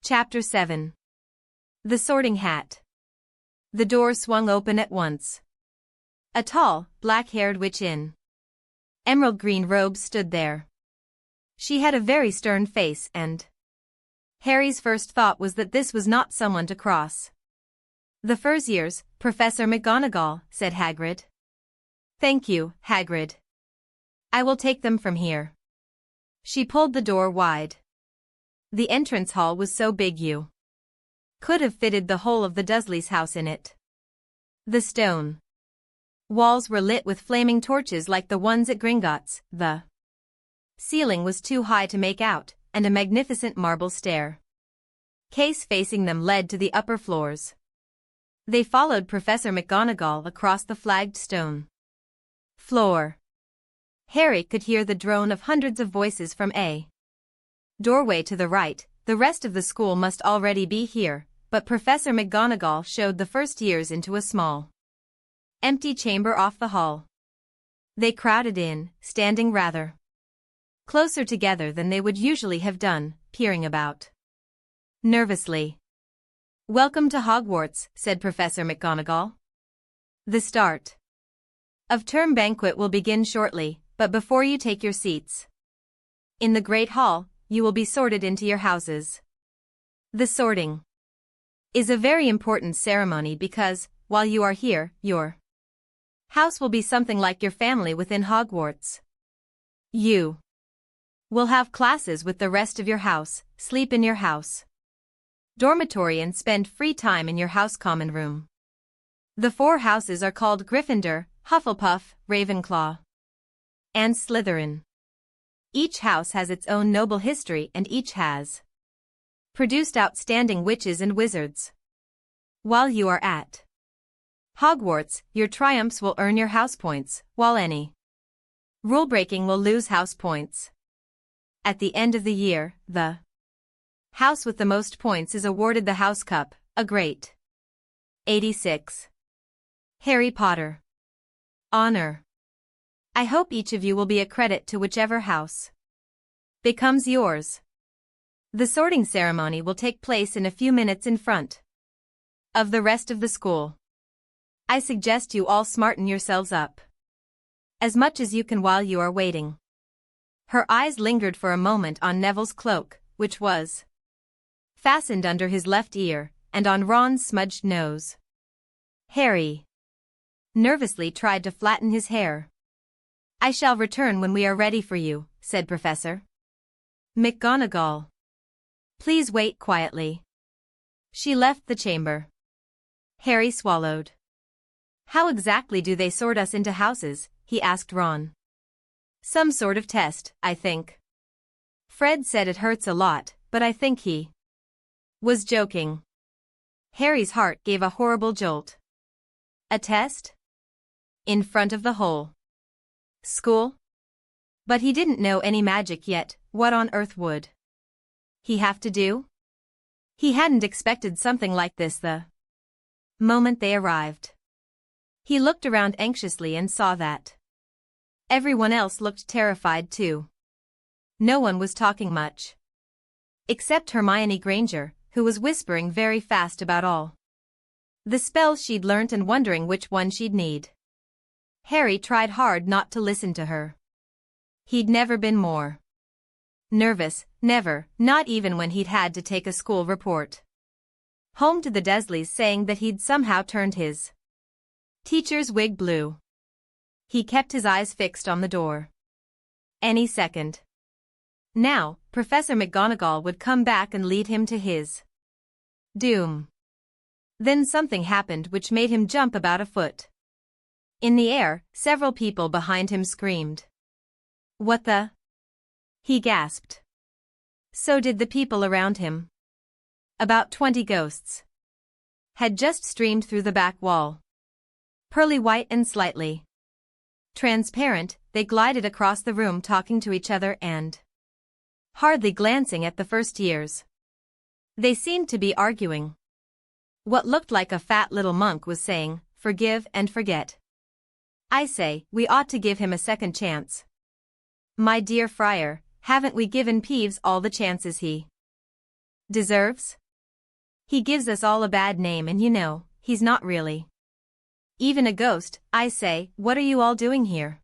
Chapter 7. The Sorting Hat. The door swung open at once. A tall, black-haired witch in emerald green robes stood there. She had a very stern face and Harry's first thought was that this was not someone to cross. "The first years, Professor McGonagall," said Hagrid. "Thank you, Hagrid. I will take them from here." She pulled the door wide. The entrance hall was so big you could have fitted the whole of the Dursleys' house in it. The stone walls were lit with flaming torches like the ones at Gringotts. The ceiling was too high to make out, and a magnificent marble stair case facing them led to the upper floors. They followed Professor McGonagall across the flagged stone floor. Harry could hear the drone of hundreds of voices from a doorway to the right. The rest of the school must already be here, but Professor McGonagall showed the first years into a small, empty chamber off the hall. They crowded in, standing rather closer together than they would usually have done, peering about nervously. "Welcome to Hogwarts," said Professor McGonagall. "The start of term banquet will begin shortly, but before you take your seats in the Great Hall, you will be sorted into your houses. The sorting is a very important ceremony because, while you are here, your house will be something like your family within Hogwarts. You will have classes with the rest of your house, sleep in your house dormitory and spend free time in your house common room. The 4 houses are called Gryffindor, Hufflepuff, Ravenclaw, and Slytherin. Each house has its own noble history and each has produced outstanding witches and wizards. While you are at Hogwarts, your triumphs will earn your house points, while any rule-breaking will lose house points. At the end of the year, the house with the most points is awarded the House Cup, a great 86. Harry Potter honor. I hope each of you will be a credit to whichever house becomes yours. The sorting ceremony will take place in a few minutes in front of the rest of the school. I suggest you all smarten yourselves up as much as you can while you are waiting." Her eyes lingered for a moment on Neville's cloak, which was fastened under his left ear, and on Ron's smudged nose. Harry nervously tried to flatten his hair. "I shall return when we are ready for you," said Professor McGonagall. "Please wait quietly." She left the chamber. Harry swallowed. "How exactly do they sort us into houses?" he asked Ron. "Some sort of test, I think. Fred said it hurts a lot, but I think he was joking." Harry's heart gave a horrible jolt. A test? In front of the whole school? But he didn't know any magic yet. What on earth would he have to do? He hadn't expected something like this the moment they arrived. He looked around anxiously and saw that everyone else looked terrified too. No one was talking much, except Hermione Granger, who was whispering very fast about all the spells she'd learnt and wondering which one she'd need. Harry tried hard not to listen to her. He'd never been more nervous, never, not even when he'd had to take a school report home to the Dursleys saying that he'd somehow turned his teacher's wig blue. He kept his eyes fixed on the door. Any second now, Professor McGonagall would come back and lead him to his doom. Then something happened which made him jump about a foot. In the air, several people behind him screamed. "What the?" he gasped. So did the people around him. About 20 ghosts had just streamed through the back wall. Pearly white and slightly transparent, they glided across the room talking to each other and hardly glancing at the first years. They seemed to be arguing. What looked like a fat little monk was saying, "Forgive and forget. I say, we ought to give him a second chance. My dear Friar, haven't we given Peeves all the chances he Deserves? He gives us all a bad name and you know, he's not really even a ghost. I say, what are you all doing here?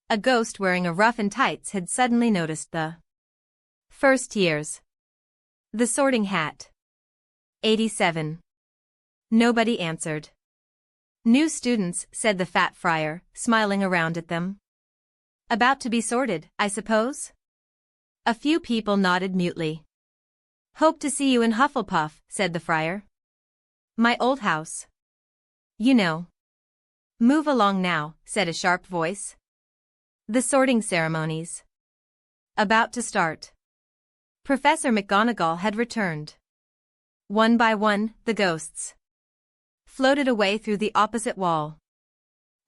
A ghost wearing a ruff and tights had suddenly noticed the first years. The Sorting Hat. 87. Nobody answered. New students, said the fat friar, smiling around at them. About to be sorted, I suppose? A few people nodded mutely. Hope to see you in Hufflepuff, said the friar. My old house. You know. Move along now, said a sharp voice. The sorting ceremonies. About to start. Professor McGonagall had returned. One by one, the ghosts floated away through the opposite wall.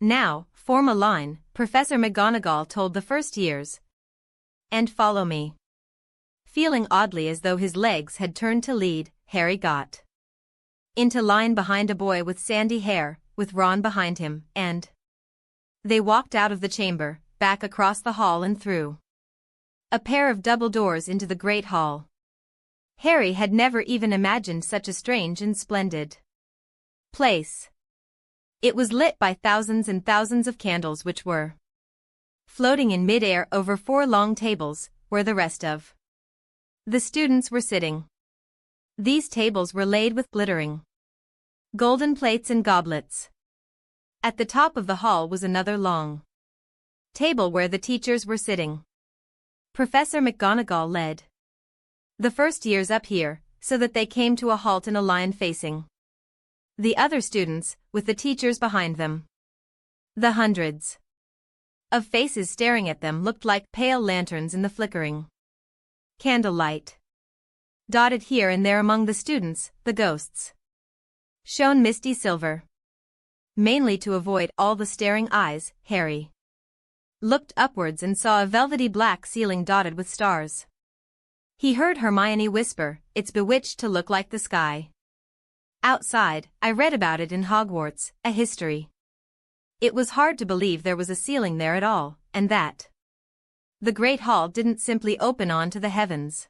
Now, form a line, Professor McGonagall told the first years. And follow me. Feeling oddly as though his legs had turned to lead, Harry got into line behind a boy with sandy hair, with Ron behind him, and they walked out of the chamber, back across the hall and through a pair of double doors into the great hall. Harry had never even imagined such a strange and splendid place. It was lit by thousands and thousands of candles which were floating in mid-air over 4 long tables, where the rest of the students were sitting. These tables were laid with glittering golden plates and goblets. At the top of the hall was another long table where the teachers were sitting. Professor McGonagall led the first years up here, so that they came to a halt in a line facing the other students, with the teachers behind them. The hundreds of faces staring at them looked like pale lanterns in the flickering candlelight. Dotted here and there among the students, the ghosts shone misty silver. Mainly to avoid all the staring eyes, Harry looked upwards and saw a velvety black ceiling dotted with stars. He heard Hermione whisper, "It's bewitched to look like the sky." Outside, I read about it in Hogwarts, a history. It was hard to believe there was a ceiling there at all, and that the Great Hall didn't simply open onto the heavens.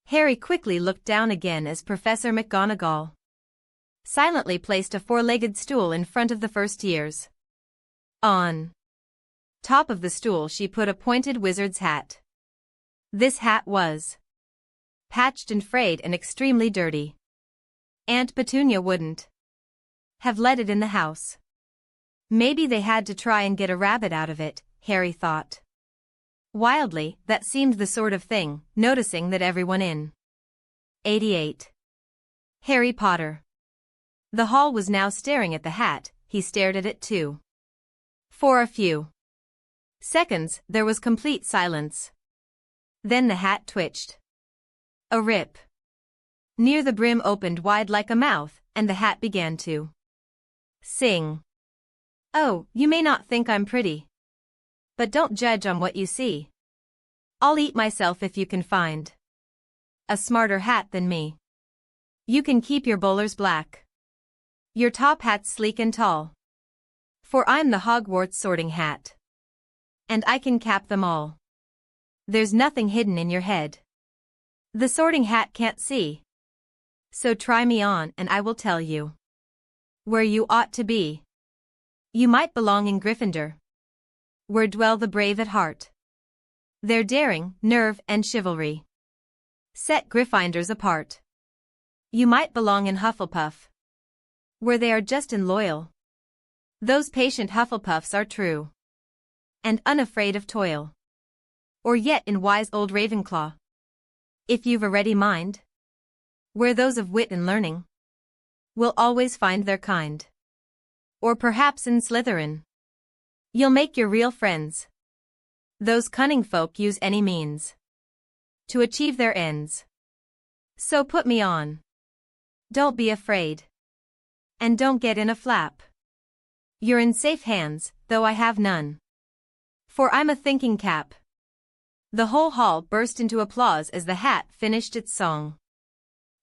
Harry quickly looked down again as Professor McGonagall silently placed a 4-legged stool in front of the first years. On top of the stool she put a pointed wizard's hat. This hat was patched and frayed and extremely dirty. Aunt Petunia wouldn't have let it in the house. Maybe they had to try and get a rabbit out of it, Harry thought. Wildly, that seemed the sort of thing, noticing that everyone in 88. Harry Potter. The hall was now staring at the hat, he stared at it too. For a few seconds, there was complete silence. Then the hat twitched. A rip near the brim opened wide like a mouth, and the hat began to sing. Oh, you may not think I'm pretty. But don't judge on what you see. I'll eat myself if you can find a smarter hat than me. You can keep your bowlers black. Your top hat's sleek and tall. For I'm the Hogwarts sorting hat. And I can cap them all. There's nothing hidden in your head. The sorting hat can't see. So try me on and I will tell you where you ought to be. You might belong in Gryffindor, where dwell the brave at heart. Their daring, nerve, and chivalry set Gryffindors apart. You might belong in Hufflepuff, where they are just and loyal. Those patient Hufflepuffs are true and unafraid of toil. Or yet in wise old Ravenclaw, if you've a ready mind, where those of wit and learning will always find their kind. Or perhaps in Slytherin, you'll make your real friends. Those cunning folk use any means to achieve their ends. So put me on. Don't be afraid. And don't get in a flap. You're in safe hands, though I have none. For I'm a thinking cap. The whole hall burst into applause as the hat finished its song.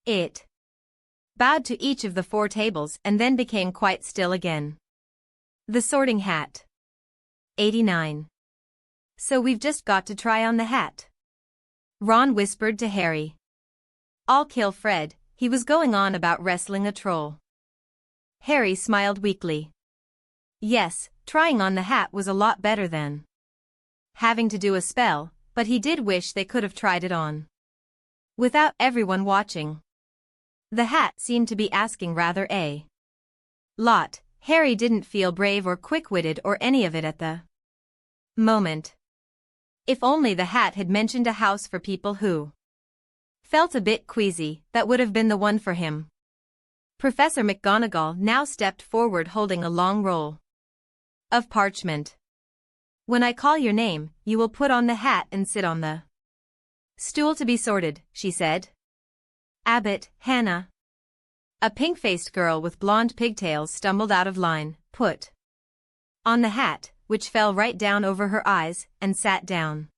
It bowed to each of the 4 tables and then became quite still again. The sorting hat. 89. So we've just got to try on the hat, Ron whispered to Harry. I'll kill Fred, he was going on about wrestling a troll. Harry smiled weakly. Yes, trying on the hat was a lot better than having to do a spell, but he did wish they could have tried it on without everyone watching. The hat seemed to be asking rather a lot. Harry didn't feel brave or quick-witted or any of it at the moment. If only the hat had mentioned a house for people who felt a bit queasy, that would have been the one for him. Professor McGonagall now stepped forward holding a long roll of parchment. When I call your name, you will put on the hat and sit on the stool to be sorted, she said. Abbott, Hannah. A pink-faced girl with blonde pigtails stumbled out of line, put on the hat, which fell right down over her eyes, and sat down.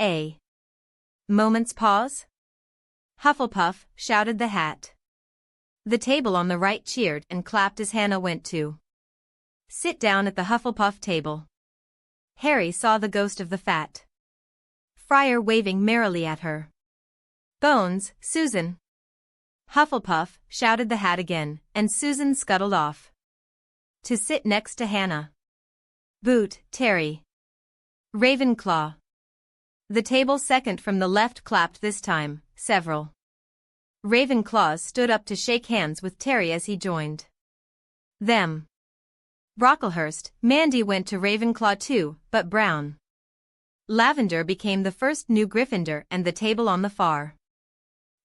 A moment's pause. Hufflepuff, shouted the hat. The table on the right cheered and clapped as Hannah went to sit down at the Hufflepuff table. Harry saw the ghost of the fat friar waving merrily at her. Bones, Susan. Hufflepuff, shouted the hat again, and Susan scuttled off to sit next to Hannah. Boot, Terry. Ravenclaw. The table second from the left clapped this time, several Ravenclaws stood up to shake hands with Terry as he joined them. Brocklehurst, Mandy went to Ravenclaw too, but Brown Lavender became the first new Gryffindor and the table on the far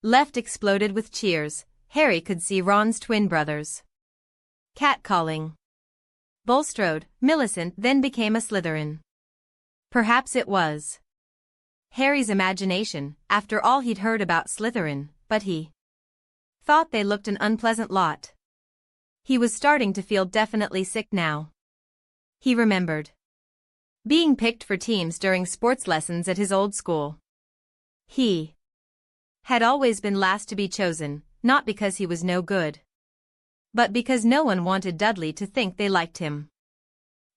left exploded with cheers. Harry could see Ron's twin brothers catcalling. Bulstrode, Millicent then became a Slytherin. Perhaps it was Harry's imagination, after all he'd heard about Slytherin, but he thought they looked an unpleasant lot. He was starting to feel definitely sick now. He remembered being picked for teams during sports lessons at his old school. He had always been last to be chosen, not because he was no good, but because no one wanted Dudley to think they liked him.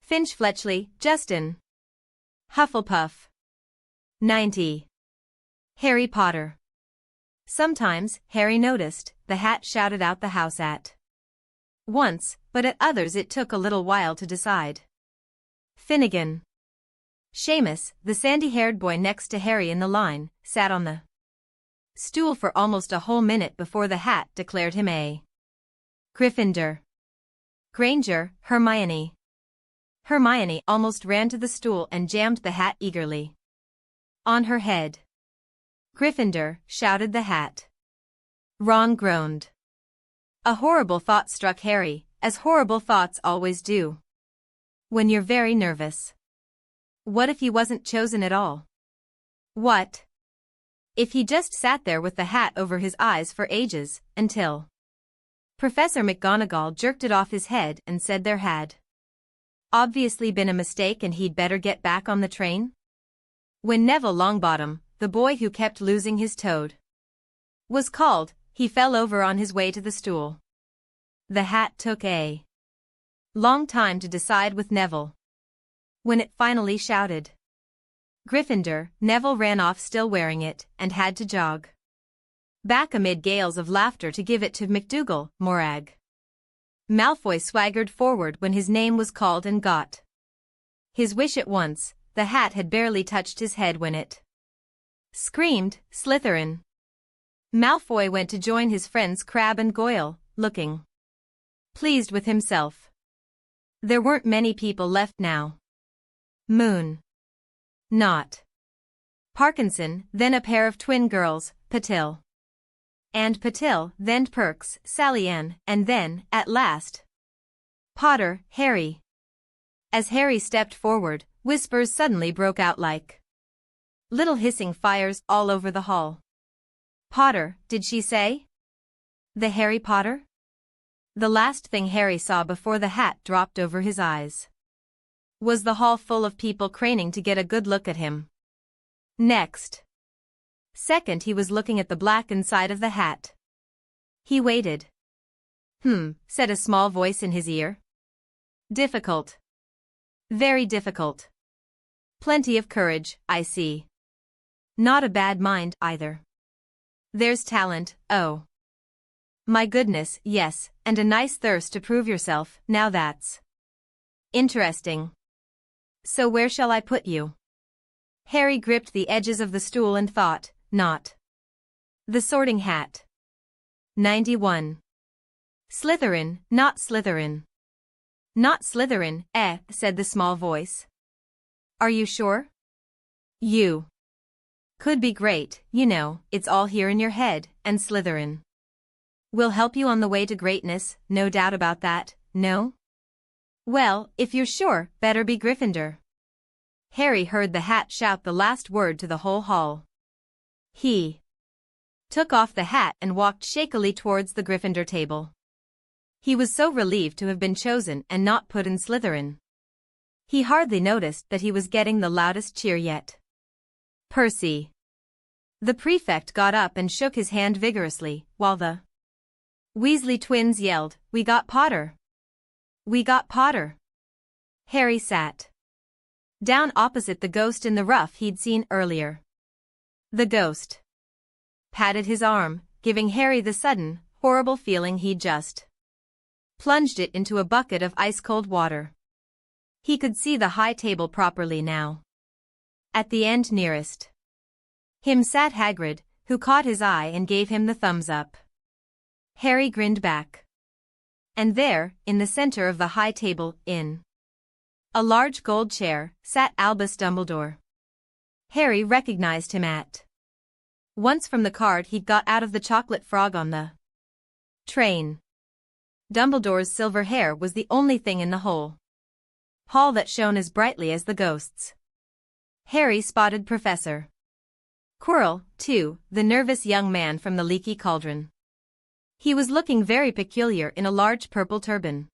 Finch Fletchley, Justin. Hufflepuff. 90. Harry Potter. Sometimes, Harry noticed, the hat shouted out the house at once, but at others it took a little while to decide. Finnegan. Seamus, the sandy-haired boy next to Harry in the line, sat on the stool for almost a whole minute before the hat declared him a Gryffindor. Granger, Hermione. Hermione almost ran to the stool and jammed the hat eagerly on her head. Gryffindor, shouted the hat. Ron groaned. A horrible thought struck Harry, as horrible thoughts always do when you're very nervous. What if he wasn't chosen at all? What if he just sat there with the hat over his eyes for ages, until Professor McGonagall jerked it off his head and said there had obviously been a mistake and he'd better get back on the train? When Neville Longbottom, the boy who kept losing his toad, was called, he fell over on his way to the stool. The hat took a long time to decide with Neville. When it finally shouted Gryffindor, Neville ran off still wearing it, and had to jog back amid gales of laughter to give it to McDougal, Morag. Malfoy swaggered forward when his name was called and got his wish at once. The hat had barely touched his head when it screamed, Slytherin. Malfoy went to join his friends Crabbe and Goyle, looking pleased with himself. There weren't many people left now. Moon. Not. Parkinson, then a pair of twin girls, Patil. And Patil, then Perks, Sally Ann, and then, at last, Potter, Harry. As Harry stepped forward, whispers suddenly broke out like little hissing fires all over the hall. Potter, did she say? The Harry Potter? The last thing Harry saw before the hat dropped over his eyes was the hall full of people craning to get a good look at him. Next second he was looking at the black inside of the hat. He waited. Said a small voice in his ear. Difficult. Very difficult. Plenty of courage, I see. Not a bad mind, either. There's talent, oh. My goodness, yes, and a nice thirst to prove yourself, now that's interesting. So where shall I put you? Harry gripped the edges of the stool and thought, not. The Sorting Hat. 91. Slytherin, not Slytherin. Not Slytherin, said the small voice. Are you sure? You. Could be great, you know, it's all here in your head, and Slytherin will help you on the way to greatness, no doubt about that, no? Well, if you're sure, better be Gryffindor. Harry heard the hat shout the last word to the whole hall. He took off the hat and walked shakily towards the Gryffindor table. He was so relieved to have been chosen and not put in Slytherin. He hardly noticed that he was getting the loudest cheer yet. Percy. The prefect got up and shook his hand vigorously, while the Weasley twins yelled, "We got Potter! We got Potter!" Harry sat down opposite the ghost in the ruff he'd seen earlier. The ghost patted his arm, giving Harry the sudden, horrible feeling he'd just plunged it into a bucket of ice-cold water. He could see the high table properly now. At the end nearest him sat Hagrid, who caught his eye and gave him the thumbs up. Harry grinned back. And there, in the center of the high table, in a large gold chair, sat Albus Dumbledore. Harry recognized him at once from the card he'd got out of the chocolate frog on the train. Dumbledore's silver hair was the only thing in the whole hall that shone as brightly as the ghost's. Harry spotted Professor Quirrell, too, the nervous young man from the leaky cauldron. He was looking very peculiar in a large purple turban.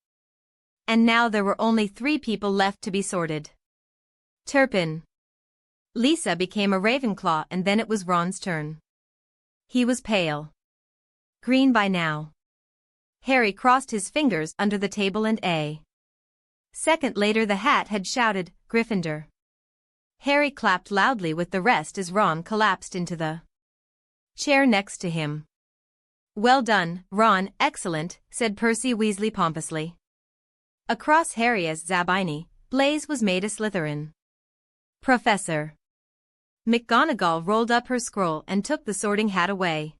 And now there were only 3 people left to be sorted. Turpin. Lisa became a Ravenclaw and then it was Ron's turn. He was pale green by now. Harry crossed his fingers under the table and a second later the hat had shouted, "Gryffindor." Harry clapped loudly with the rest as Ron collapsed into the chair next to him. "Well done, Ron, excellent," said Percy Weasley pompously. Across Harry's Zabini, Blaise was made a Slytherin. Professor McGonagall rolled up her scroll and took the sorting hat away.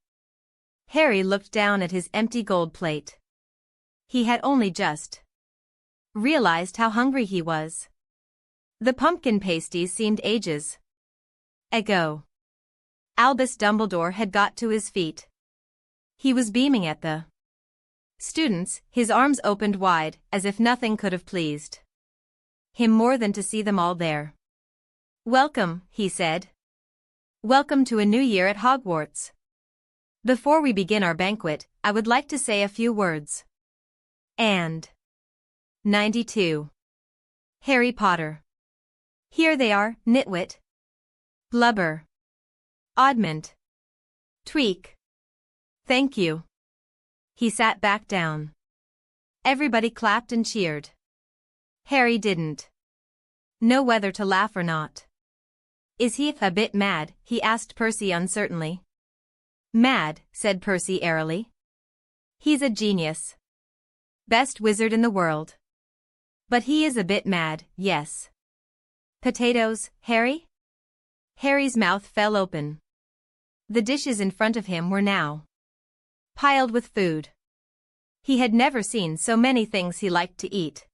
Harry looked down at his empty gold plate. He had only just realized how hungry he was. The pumpkin pasties seemed ages ago. Albus Dumbledore had got to his feet. He was beaming at the students, his arms opened wide, as if nothing could have pleased him more than to see them all there. "Welcome," he said. "Welcome to a new year at Hogwarts. Before we begin our banquet, I would like to say a few words." And 92. Harry Potter. Here they are, Nitwit. Blubber. Oddment. Tweak. Thank you. He sat back down. Everybody clapped and cheered. Harry didn't know whether to laugh or not. "Is he a bit mad?" he asked Percy uncertainly. "Mad," said Percy airily. "He's a genius. Best wizard in the world. But he is a bit mad, yes." "Potatoes, Harry?" Harry's mouth fell open. The dishes in front of him were now piled with food. He had never seen so many things he liked to eat.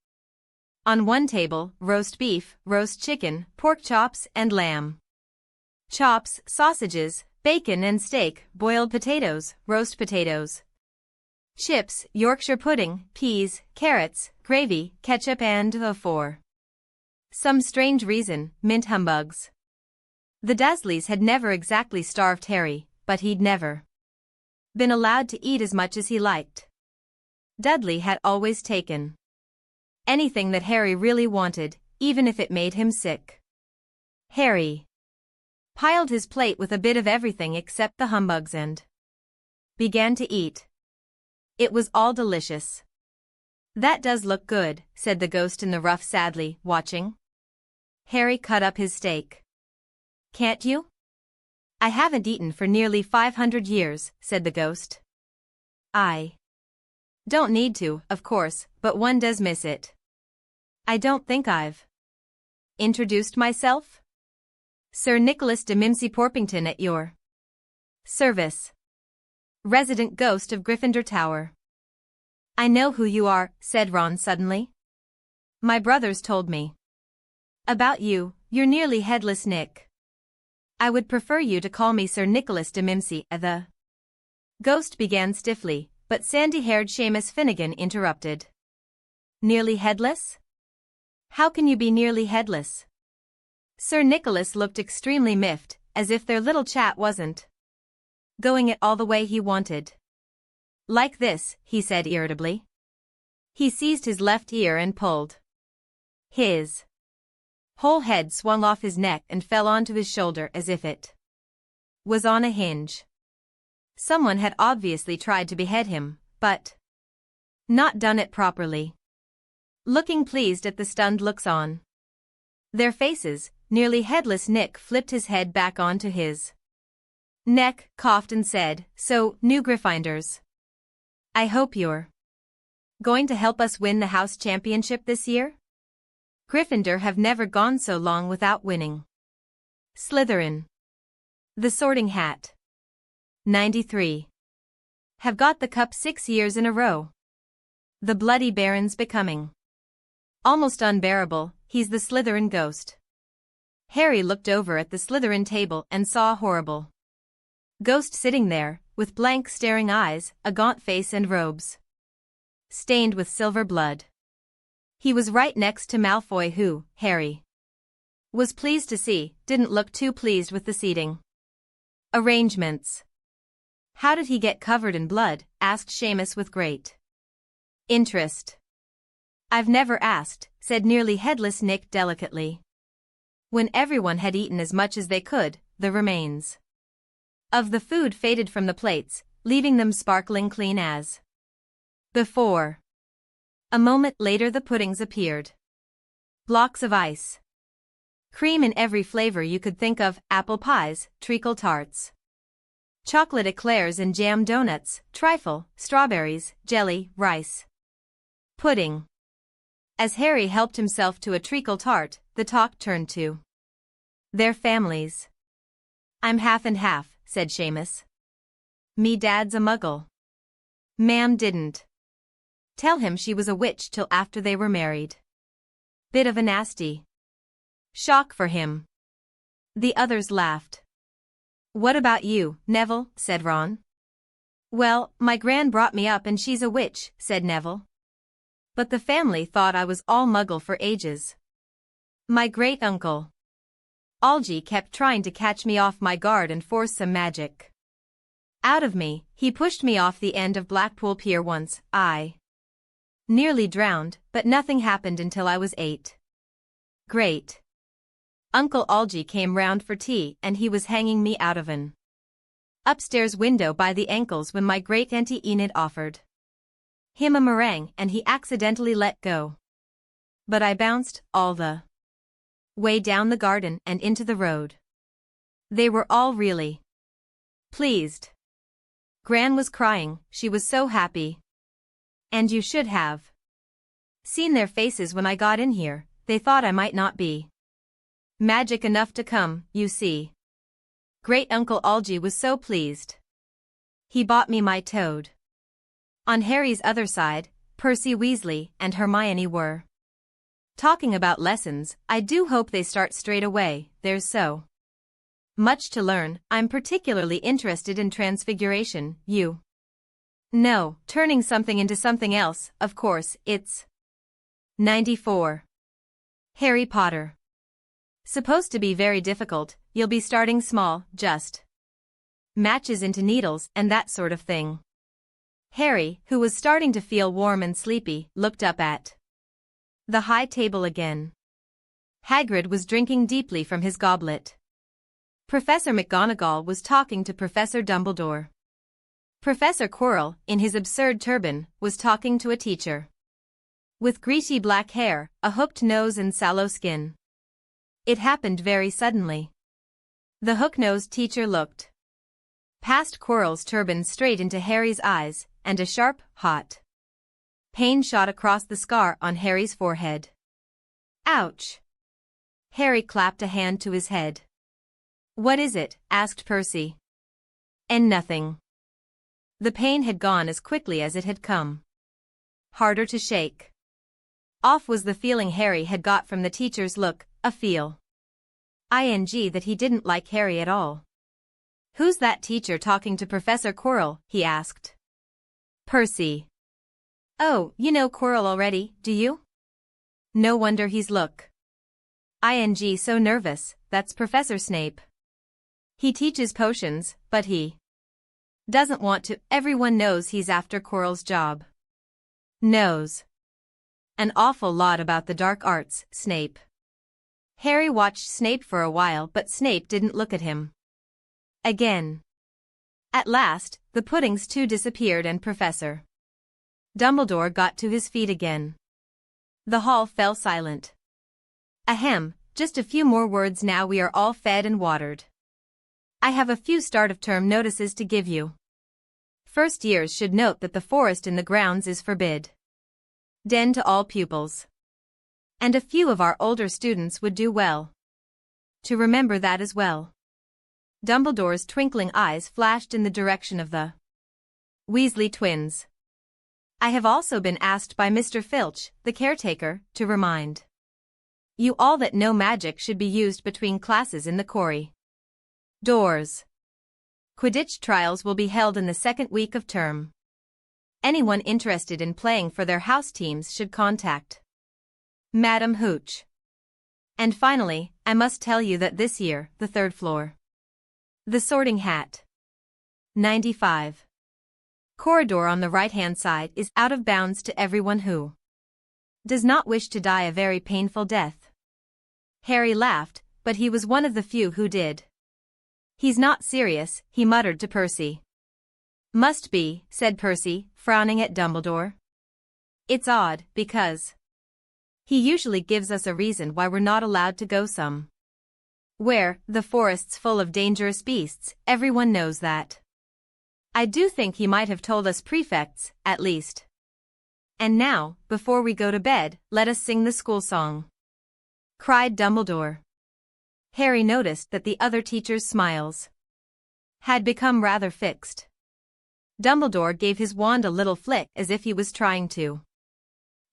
On one table, roast beef, roast chicken, pork chops, and lamb chops, sausages, bacon and steak, boiled potatoes, roast potatoes, chips, Yorkshire pudding, peas, carrots, gravy, ketchup and, for some strange reason, mint humbugs. The Dursleys had never exactly starved Harry, but he'd never been allowed to eat as much as he liked. Dudley had always taken anything that Harry really wanted, even if it made him sick. Harry piled his plate with a bit of everything except the humbugs and began to eat. It was all delicious. "That does look good," said the ghost in the ruff sadly, watching. Harry cut up his steak. "Can't you?" I haven't eaten for nearly 500 years, said the ghost. I don't need to, of course, but one does miss it. I don't think I've introduced myself? Sir Nicholas de Mimsy Porpington at your service. Resident ghost of Gryffindor Tower. I know who you are, said Ron suddenly. My brothers told me about you. You're nearly headless Nick. I would prefer you to call me Sir Nicholas de Mimsy. The ghost began stiffly, but sandy-haired Seamus Finnegan interrupted. Nearly headless? How can you be nearly headless? Sir Nicholas looked extremely miffed, as if their little chat wasn't going it all the way he wanted. Like this, he said irritably. He seized his left ear and pulled. His whole head swung off his neck and fell onto his shoulder as if it was on a hinge. Someone had obviously tried to behead him, but not done it properly. Looking pleased at the stunned looks on their faces, nearly headless Nick flipped his head back onto his neck, coughed and said, So, new Gryffindors. I hope you're going to help us win the house championship this year? Gryffindor have never gone so long without winning. Slytherin. The Sorting Hat. 93. Have got the cup 6 years in a row. The Bloody Baron's becoming almost unbearable. He's the Slytherin ghost. Harry looked over at the Slytherin table and saw a horrible ghost sitting there, with blank staring eyes, a gaunt face and robes stained with silver blood. He was right next to Malfoy who, Harry was pleased to see, didn't look too pleased with the seating arrangements. How did he get covered in blood? Asked Seamus with great interest. I've never asked, said nearly headless Nick delicately. When everyone had eaten as much as they could, the remains of the food faded from the plates, leaving them sparkling clean as before. A moment later the puddings appeared. Blocks of ice cream in every flavor you could think of, apple pies, treacle tarts, chocolate eclairs and jam donuts, trifle, strawberries, jelly, rice pudding. As Harry helped himself to a treacle tart, the talk turned to their families. I'm half and half, said Seamus. Me dad's a muggle. Ma'am didn't tell him she was a witch till after they were married. Bit of a nasty shock for him. The others laughed. What about you, Neville? Said Ron. Well, my gran brought me up and she's a witch, said Neville. But the family thought I was all muggle for ages. My great-uncle Algy kept trying to catch me off my guard and force some magic out of me. He pushed me off the end of Blackpool Pier once. I nearly drowned, but nothing happened until I was 8. Great. Uncle Algy came round for tea and he was hanging me out of an upstairs window by the ankles when my great-auntie Enid offered him a meringue and he accidentally let go. But I bounced all the way down the garden and into the road. They were all really pleased. Gran was crying, she was so happy. And you should have seen their faces when I got in here. They thought I might not be magic enough to come, you see. Great-uncle Algy was so pleased. He bought me my toad. On Harry's other side, Percy Weasley and Hermione were talking about lessons. I do hope they start straight away, there's so much to learn. I'm particularly interested in transfiguration, you know, turning something into something else, of course. It's 94. Harry Potter. Supposed to be very difficult. You'll be starting small, just matches into needles and that sort of thing. Harry, who was starting to feel warm and sleepy, looked up at the high table again. Hagrid was drinking deeply from his goblet. Professor McGonagall was talking to Professor Dumbledore. Professor Quirrell, in his absurd turban, was talking to a teacher with greasy black hair, a hooked nose and sallow skin. It happened very suddenly. The hook-nosed teacher looked past Quirrell's turban straight into Harry's eyes, and a sharp, hot pain shot across the scar on Harry's forehead. Ouch! Harry clapped a hand to his head. What is it? Asked Percy. And nothing. The pain had gone as quickly as it had come. Harder to shake. Off was the feeling Harry had got from the teacher's look, a feel. That he didn't like Harry at all. Who's that teacher talking to Professor Quirrell? He asked. Percy. Oh, you know Quirrell already, do you? No wonder he's so nervous. That's Professor Snape. He teaches potions, but he doesn't want to. Everyone knows he's after Quirrell's job. Knows an awful lot about the dark arts, Snape. Harry watched Snape for a while, but Snape didn't look at him again. At last, the puddings too disappeared and Professor Dumbledore got to his feet again. The hall fell silent. Ahem, just a few more words now we are all fed and watered. I have a few start-of-term notices to give you. First years should note that the forest in the grounds is forbidden to all pupils. And a few of our older students would do well to remember that as well. Dumbledore's twinkling eyes flashed in the direction of the Weasley twins. I have also been asked by Mr. Filch, the caretaker, to remind you all that no magic should be used between classes in the corridors. Quidditch trials will be held in the second week of term. Anyone interested in playing for their house teams should contact Madam Hooch. And finally, I must tell you that this year, the third floor, the Sorting Hat 95 corridor on the right-hand side is out of bounds to everyone who does not wish to die a very painful death. Harry laughed, but he was one of the few who did. He's not serious, he muttered to Percy. Must be, said Percy, frowning at Dumbledore. It's odd, because he usually gives us a reason why we're not allowed to go where the forest's full of dangerous beasts, everyone knows that. I do think he might have told us prefects, at least. And now, before we go to bed, let us sing the school song, cried Dumbledore. Harry noticed that the other teachers' smiles had become rather fixed. Dumbledore gave his wand a little flick as if he was trying to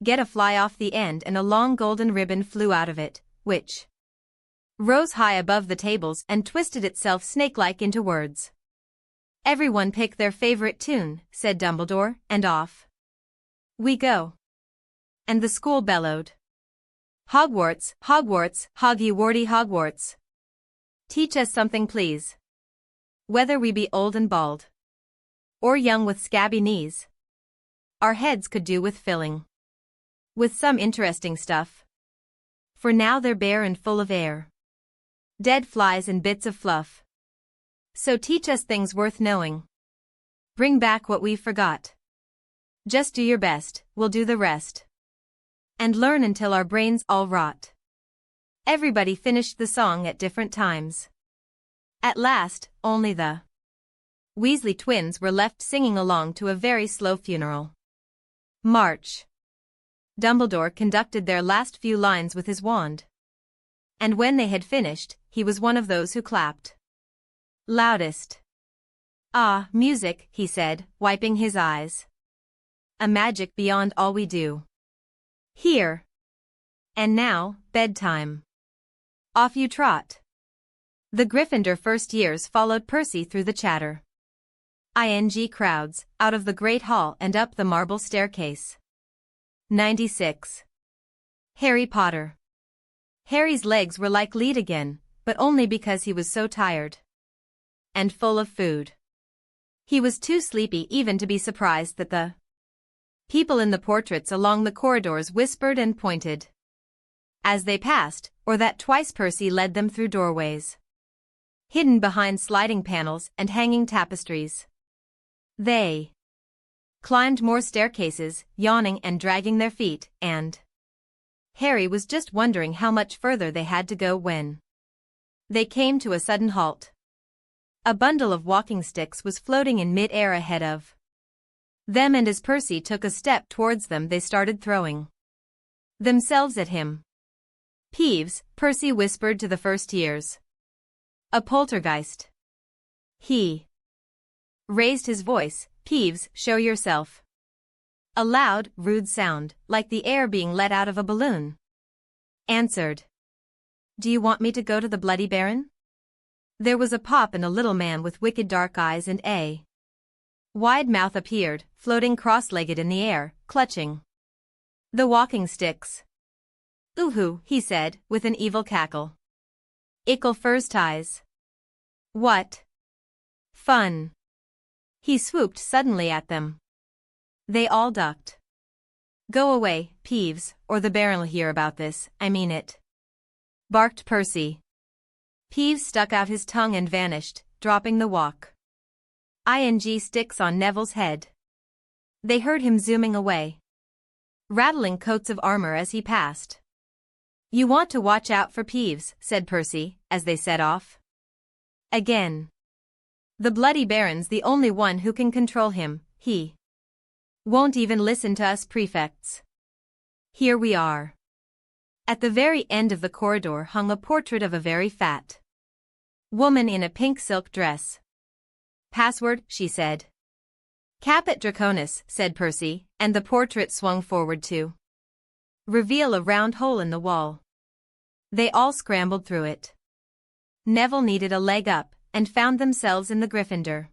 get a fly off the end, and a long golden ribbon flew out of it, which rose high above the tables and twisted itself snake-like into words. Everyone pick their favorite tune, said Dumbledore, and off we go. And the school bellowed. Hogwarts, Hogwarts, Hoggy-Warty Hogwarts. Teach us something please. Whether we be old and bald, or young with scabby knees, our heads could do with filling with some interesting stuff. For now they're bare and full of air, dead flies and bits of fluff. So teach us things worth knowing. Bring back what we've forgot. Just do your best, we'll do the rest. And learn until our brains all rot. Everybody finished the song at different times. At last, only the Weasley twins were left singing along to a very slow funeral march. Dumbledore conducted their last few lines with his wand. And when they had finished, he was one of those who clapped loudest. Ah, music, he said, wiping his eyes. A magic beyond all we do here. And now, bedtime. Off you trot. The Gryffindor first years followed Percy through the chatter crowds, out of the great hall and up the marble staircase. 96. Harry Potter. Harry's legs were like lead again, but only because he was so tired and full of food. He was too sleepy even to be surprised that the people in the portraits along the corridors whispered and pointed as they passed, or that twice Percy led them through doorways hidden behind sliding panels and hanging tapestries. They climbed more staircases, yawning and dragging their feet, and Harry was just wondering how much further they had to go when They came to a sudden halt. A bundle of walking sticks was floating in mid-air ahead of them, and as Percy took a step towards them, they started throwing themselves at him. Peeves, Percy whispered to the first years. A poltergeist. He raised his voice. Peeves, show yourself. A loud, rude sound, like the air being let out of a balloon, answered. Do you want me to go to the Bloody Baron? There was a pop, and a little man with wicked dark eyes and a wide mouth appeared, floating cross-legged in the air, clutching the walking sticks. Ooh-hoo, he said, with an evil cackle. Ickle first eyes. What fun. He swooped suddenly at them. They all ducked. Go away, Peeves, or the Baron'll hear about this, I mean it, barked Percy. Peeves stuck out his tongue and vanished, dropping the walk-ing sticks on Neville's head. They heard him zooming away, rattling coats of armor as he passed. You want to watch out for Peeves, said Percy, as they set off. Again. The Bloody Baron's the only one who can control him. He won't even listen to us prefects. Here we are. At the very end of the corridor hung a portrait of a very fat woman in a pink silk dress. Password, she said. Caput Draconis, said Percy, and the portrait swung forward to reveal a round hole in the wall. They all scrambled through it. Neville needed a leg up, and found themselves in the Gryffindor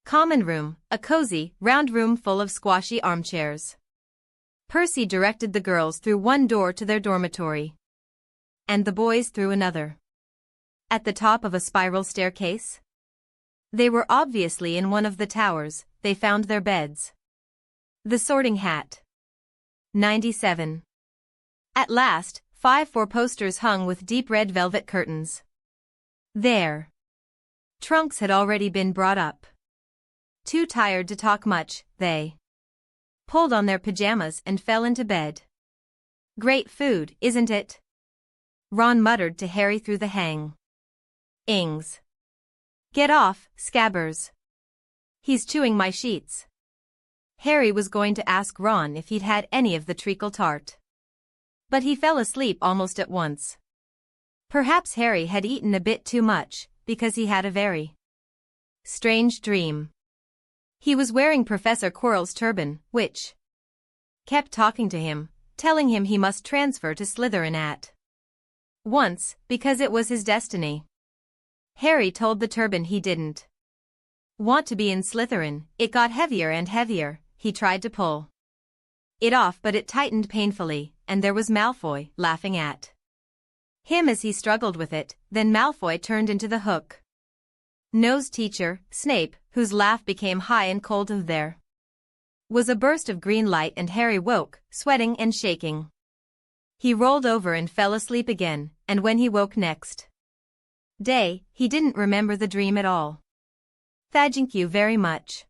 common room, a cozy, round room full of squashy armchairs. Percy directed the girls through one door to their dormitory, and the boys through another. At the top of a spiral staircase, they were obviously in one of the towers. They found their beds. The Sorting Hat. 97. At last, 4 posters hung with deep red velvet curtains. Their trunks had already been brought up. Too tired to talk much, they pulled on their pajamas and fell into bed. Great food, isn't it? Ron muttered to Harry through the hang-ings. Get off, Scabbers. He's chewing my sheets. Harry was going to ask Ron if he'd had any of the treacle tart, but he fell asleep almost at once. Perhaps Harry had eaten a bit too much, because he had a very strange dream. He was wearing Professor Quirrell's turban, which kept talking to him, telling him he must transfer to Slytherin at once, because it was his destiny. Harry told the turban he didn't want to be in Slytherin. It got heavier and heavier. He tried to pull it off, but it tightened painfully, and there was Malfoy, laughing at him as he struggled with it. Then Malfoy turned into the hook-nosed teacher, Snape, whose laugh became high and cold. There was a burst of green light, and Harry woke, sweating and shaking. He rolled over and fell asleep again, and when he woke next day, he didn't remember the dream at all. Thank you very much.